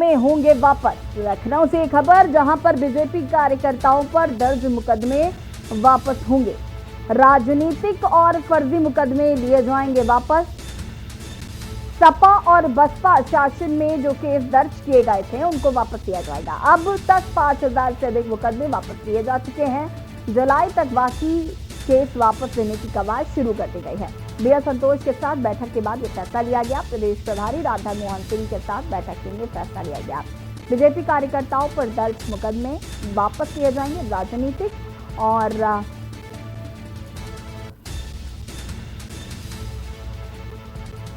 मुकदमे होंगे वापस। लखनऊ से खबर, जहां पर बीजेपी कार्यकर्ताओं पर दर्ज मुकदमे वापस होंगे। राजनीतिक और फर्जी मुकदमे लिए जाएंगे वापस। सपा और बसपा शासन में जो केस दर्ज किए गए थे उनको वापस लिया जाएगा। अब तक 5000 से अधिक मुकदमे वापस लिए जा चुके हैं। जुलाई तक बाकी केस वापस लेने की कवायद शुरू कर दी गई है। बीएस संतोष के साथ बैठक के बाद ये फैसला लिया गया। प्रदेश प्रभारी राधा मोहन सिंह के साथ बैठक में फैसला लिया गया। बीजेपी कार्यकर्ताओं पर दर्ज मुकदमे वापस लिए जाएंगे। राजनीतिक और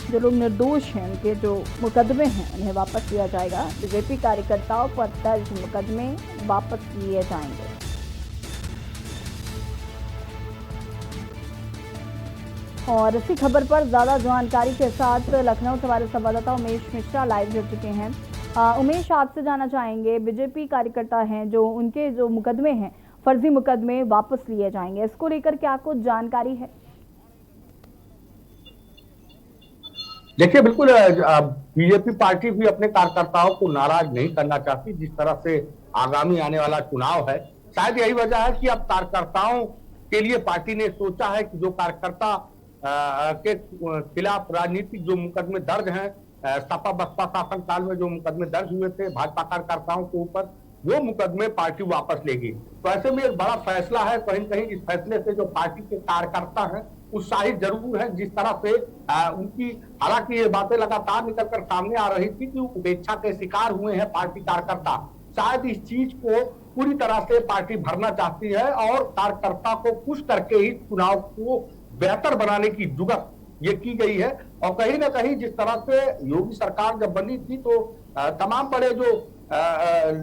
जो लोग निर्दोष हैं, उनके जो मुकदमे हैं, उन्हें वापस लिया जाएगा। बीजेपी कार्यकर्ताओं पर दर्ज मुकदमे वापस लिए जाएंगे। और इसी खबर पर ज्यादा जानकारी के साथ लखनऊ से हमारे संवाददाता उमेश मिश्रा लाइव जुड़ चुके हैं। उमेश, आपसे जानना चाहेंगे, बीजेपी कार्यकर्ता हैं जो उनके जो मुकदमे हैं, फर्जी मुकदमे वापस लिए जाएंगे, इसको लेकर क्या कुछ जानकारी है? देखिए, बिल्कुल बीजेपी पार्टी भी अपने कार्यकर्ताओं को नाराज नहीं करना चाहती। जिस तरह से आगामी आने वाला चुनाव है, शायद यही वजह है कि अब कार्यकर्ताओं के लिए पार्टी ने सोचा है कि जो कार्यकर्ता के खिलाफ राजनीतिक जो मुकदमे दर्ज हैं, सपा बसपा शासनकाल में जो मुकदमे दर्ज हुए थे भाजपा कार्यकर्ताओं के ऊपर, वो मुकदमे पार्टी वापस लेगी। तो ऐसे में एक बड़ा फैसला है। कहीं न कहीं इस फैसले से जो पार्टी के कार्यकर्ता हैं उत्साहित जरूर है। जिस तरह से उनकी, हालांकि ये बातें लगातार निकलकर सामने आ रही थी कि उपेक्षा के शिकार हुए हैं पार्टी कार्यकर्ता, शायद इस चीज को पूरी तरह से पार्टी भरना चाहती है और कार्यकर्ता को खुश करके ही चुनाव को बेहतर बनाने की जुगत ये की गई है। और कहीं ना कहीं जिस तरह से योगी सरकार जब बनी थी तो तमाम बड़े जो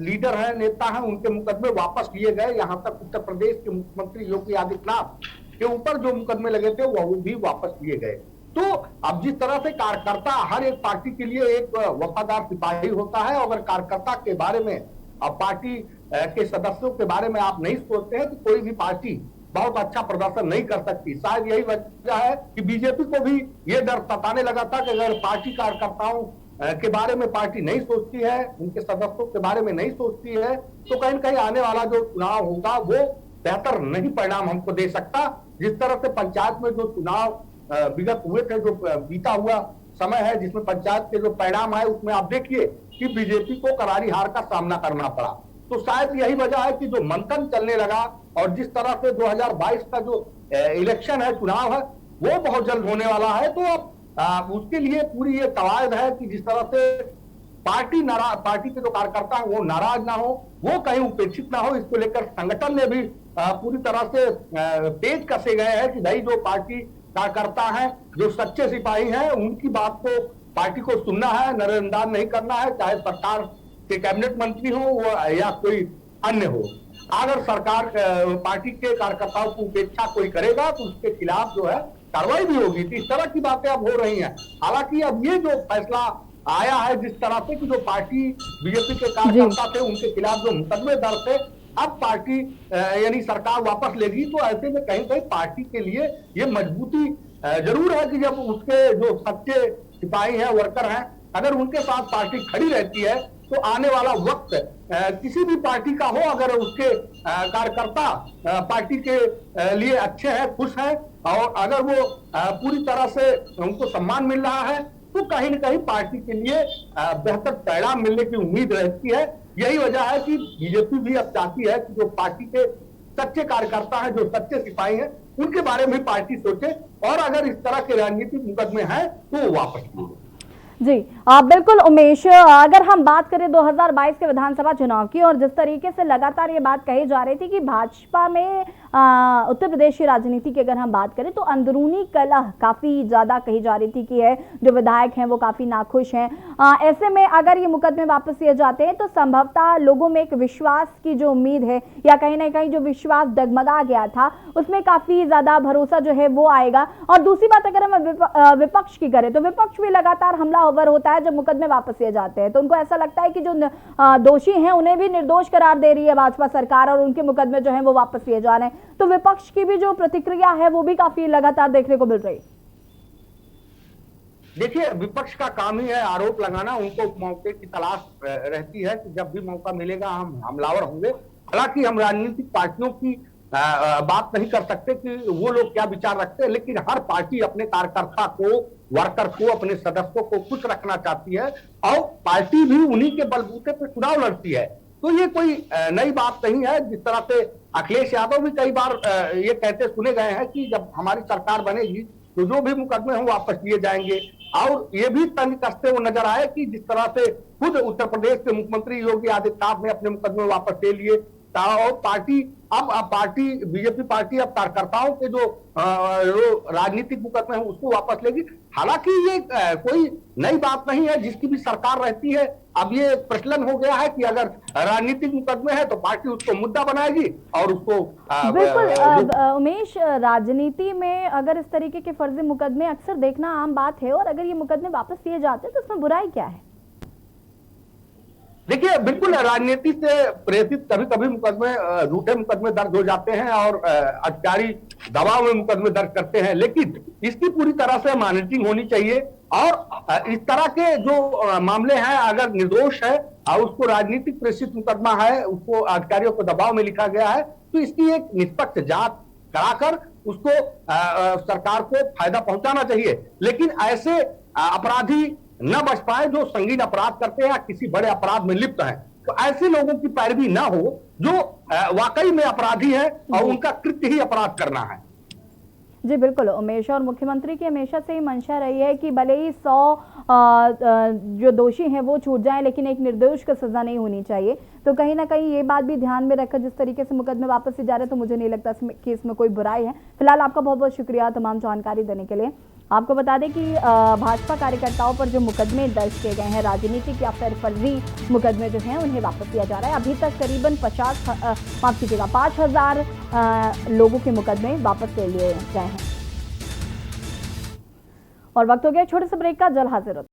लीडर हैं, नेता हैं, उनके मुकदमे वापस लिए गए। यहां तक उत्तर प्रदेश के मुख्यमंत्री योगी आदित्यनाथ के ऊपर जो मुकदमे लगे थे वो भी वापस लिए गए। तो अब जिस तरह से कार्यकर्ता हर एक पार्टी के लिए एक वफादार सिपाही होता है, अगर कार्यकर्ता के बारे में, अब पार्टी के सदस्यों के बारे में आप नहीं सोचते हैं तो कोई भी पार्टी बहुत अच्छा प्रदर्शन नहीं कर सकती। शायद यही वजह है कि बीजेपी को भी ये डर सताने लगा था कि अगर पार्टी कार्यकर्ताओं के बारे में पार्टी नहीं सोचती है, उनके सदस्यों के बारे में नहीं सोचती है, तो कहीं न कहीं आने वाला जो चुनाव होगा वो बेहतर नहीं परिणाम हमको दे सकता। जिस तरह से पंचायत में जो चुनाव विगत हुए थे, जो बीता हुआ समय है जिसमें पंचायत के जो परिणाम आए, उसमें आप देखिए कि बीजेपी को करारी हार का सामना करना पड़ा। तो शायद यही वजह है कि जो मंथन चलने लगा और जिस तरह से 2022 का जो इलेक्शन है, चुनाव है, वो बहुत जल्द होने वाला है। तो अब उसके लिए पूरी ये कवायद है कि जिस तरह से पार्टी के जो कार्यकर्ता हैं वो नाराज ना हो, वो कहीं उपेक्षित ना हो, इसको लेकर संगठन में भी पूरी तरह से तेज कसे गए हैं कि भाई जो पार्टी कार्यकर्ता हैं, जो सच्चे सिपाही हैं, उनकी बात को पार्टी को सुनना है, नजरअंदाज नहीं करना है, चाहे सरकार के कैबिनेट मंत्री हो या कोई अन्य हो। अगर सरकार पार्टी के कार्यकर्ताओं की उपेक्षा कोई करेगा तो उसके खिलाफ जो है कार्रवाई भी होगी। तो इस तरह की बातें अब हो रही हैं। हालांकि अब ये जो फैसला आया है जिस तरह से कि जो पार्टी बीजेपी के कार्यकर्ता थे उनके खिलाफ जो मुकदमे दर्ज थे, अब पार्टी यानी सरकार वापस लेगी, तो ऐसे में कहीं कहीं पार्टी के लिए ये मजबूती जरूर है कि जब उसके जो सच्चे सिपाही हैं, वर्कर हैं, अगर उनके साथ पार्टी खड़ी रहती है तो आने वाला वक्त किसी भी पार्टी का हो, अगर उसके कार्यकर्ता पार्टी के लिए अच्छे हैं, खुश हैं और अगर वो पूरी तरह से उनको सम्मान मिल रहा है, तो कहीं न कहीं पार्टी के लिए बेहतर परिणाम मिलने की उम्मीद रहती है। यही वजह है कि बीजेपी भी अब चाहती है कि जो पार्टी के सच्चे कार्यकर्ता हैं, जो सच्चे सिपाही हैं, उनके बारे में पार्टी सोचे और अगर इस तरह के राजनीतिक मुकदमे हैं तो वो वापस लिए। जी बिल्कुल उमेश, अगर हम बात करें 2022 के विधानसभा चुनाव की, और जिस तरीके से लगातार ये बात कही जा रही थी कि भाजपा में उत्तर प्रदेश की राजनीति की अगर हम बात करें तो अंदरूनी कलह काफी ज्यादा कही जा रही थी कि है जो विधायक हैं वो काफी नाखुश हैं। ऐसे में अगर ये मुकदमे वापस लिए जाते हैं तो संभवतः लोगों में एक विश्वास की जो उम्मीद है या कहीं ना कहीं जो विश्वास डगमगा गया था उसमें काफी ज्यादा भरोसा जो है वो आएगा। और दूसरी बात अगर हम विपक्ष की करें तो विपक्ष भी लगातार हमला होता है जब मुकदमे वापस लिए जाते हैं, तो उनको ऐसा लगता है कि जो दोषी हैं उन्हें भी निर्दोष करार दे रही है भाजपा सरकार और उनके मुकदमे जो हैं वो वापस लिए जा रहे हैं। तो विपक्ष की भी जो प्रतिक्रिया है वो भी काफी लगातार देखने को मिल रही है। देखिए, विपक्ष का काम ही है आरोप लगाना। उनको मौके की तलाश रहती है कि जब भी मौका मिलेगा हम हमलावर होंगे। हालांकि हम राजनीतिक पार्टियों की बात नहीं कर सकते कि वो लोग क्या विचार रखते हैं, लेकिन हर पार्टी अपने कार्यकर्ता को, वर्कर को, अपने सदस्यों को खुश रखना चाहती है और पार्टी भी उन्हीं के बलबूते पर चुनाव लड़ती है। तो ये कोई नई बात नहीं है। जिस तरह से अखिलेश यादव भी कई बार ये कहते सुने गए हैं कि जब हमारी सरकार बनेगी तो जो भी मुकदमे हैं वापस लिए जाएंगे। और ये भी तंज कसते हुए नजर आए कि जिस तरह से खुद उत्तर प्रदेश के मुख्यमंत्री योगी आदित्यनाथ ने अपने मुकदमे वापस ले लिए और पार्टी अब पार्टी बीजेपी पार्टी अब कार्यकर्ताओं के जो राजनीतिक मुकदमे हैं उसको वापस लेगी। हालांकि ये कोई नई बात नहीं है, जिसकी भी सरकार रहती है अब ये प्रचलन हो गया है कि अगर राजनीतिक मुकदमे है तो पार्टी उसको मुद्दा बनाएगी और उसको बिल्कुल उमेश, राजनीति में अगर इस तरीके के फर्जी मुकदमे अक्सर देखना आम बात है, और अगर ये मुकदमे वापस लिए जाते हैं तो उसमें बुराई क्या है? देखिए, बिल्कुल राजनीति से प्रेरित कभी कभी मुकदमे, झूठे मुकदमे दर्ज हो जाते हैं और अधिकारी दबाव में मुकदमे दर्ज करते हैं, लेकिन इसकी पूरी तरह से मॉनिटरिंग होनी चाहिए। और इस तरह के जो मामले हैं, अगर निर्दोष है और उसको राजनीतिक प्रेरित मुकदमा है, उसको अधिकारियों को दबाव में लिखा गया है, तो इसकी एक निष्पक्ष जांच कराकर उसको सरकार को फायदा पहुंचाना चाहिए। लेकिन ऐसे अपराधी न बच पाए जो संगीन अपराध करते हैं या किसी बड़े अपराध में लिप्त हैं, तो ऐसे लोगों की पैरवी ना हो जो वाकई में अपराधी है और उनका कृत्य ही अपराध करना है। जी बिल्कुल उमेश, और मुख्यमंत्री की हमेशा से ही मंशा रही है कि भले ही 100 जो दोषी हैं वो छूट जाएं, लेकिन एक निर्दोष को सजा नहीं होनी चाहिए। तो कहीं ना कहीं ये बात भी ध्यान में रखकर जिस तरीके से मुकदमे वापस ले जा रहे हैं, तो मुझे नहीं लगता कि इसमें कोई बुराई है। फिलहाल आपका बहुत बहुत शुक्रिया तमाम जानकारी देने के लिए। आपको बता दें कि भाजपा कार्यकर्ताओं पर जो मुकदमे दर्ज किए गए हैं, राजनीतिक या फिर फर्जी मुकदमे जो हैं, उन्हें वापस लिया जा रहा है। अभी तक करीबन 5,000 लोगों के मुकदमे वापस ले लिए गए हैं। और वक्त हो गया छोटे से ब्रेक का, जल्द हाजिर होते हैं।